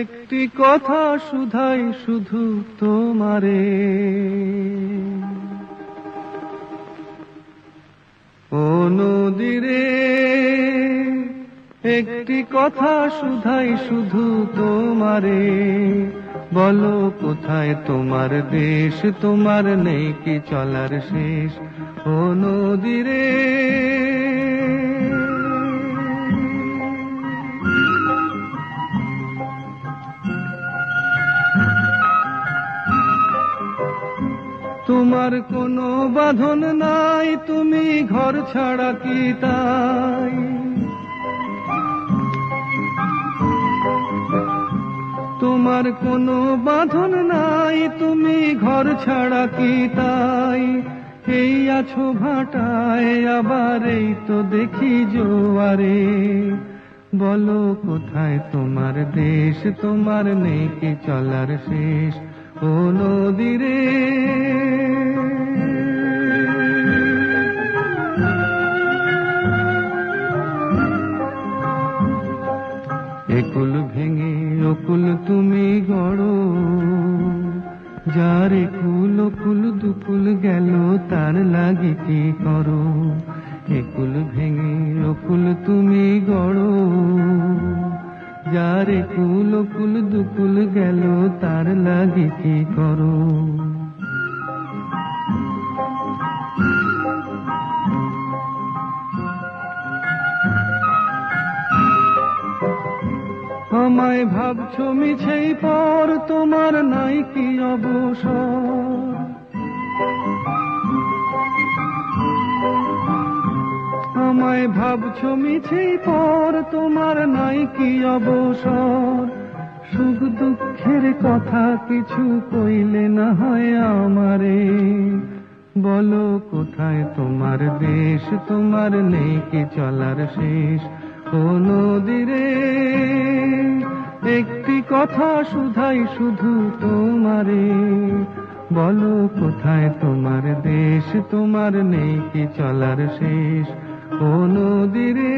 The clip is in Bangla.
একটি কথা শুধাই শুধু তোমারে, ও নদীরে একটি কথা শুধাই শুধু তোমারে, বলো কোথায় তোমার দেশ, তোমার নেই কি চলার শেষ, ও নদীরে। তোমার কোনো বাঁধন নাই, তুমি ঘর ছাড়া কি তাই, তোমার কোনো বাঁধন নাই, তুমি ঘর ছাড়া কি তাই, এই আছো ভাটায় আবার এই তো দেখি জোয়ারে, বলো কোথায় তোমার দেশ, তোমার নেই কি চলার শেষ, ও নদীরে। একুল ভেঙে অকুল তুমি গড়ো, যার একুল অকুল দুকুল গেল তার লাগি কি করো, একুল ভেঙে অকুল তুমি গড়ো, যার একুল অকুল দুকুল গেল তার লাগি কি করো। আমায় ভাবছো মিছেই পর, তোমার নাই কি অবসর, আমায় ভাবছো মিছেই পর, তোমার নাই কি অবসর, সুখ দুঃখের কথা কিছু কইলে না হয় আমারে, বলো কোথায় তোমার দেশ, তোমার নেই কি চলার শেষ, ও নদীরে একটি কথা শুধাই শুধু তোমারে, বলো কোথায় তোমার দেশ, তোমার নেই কি চলার শেষ, ও নদীরে।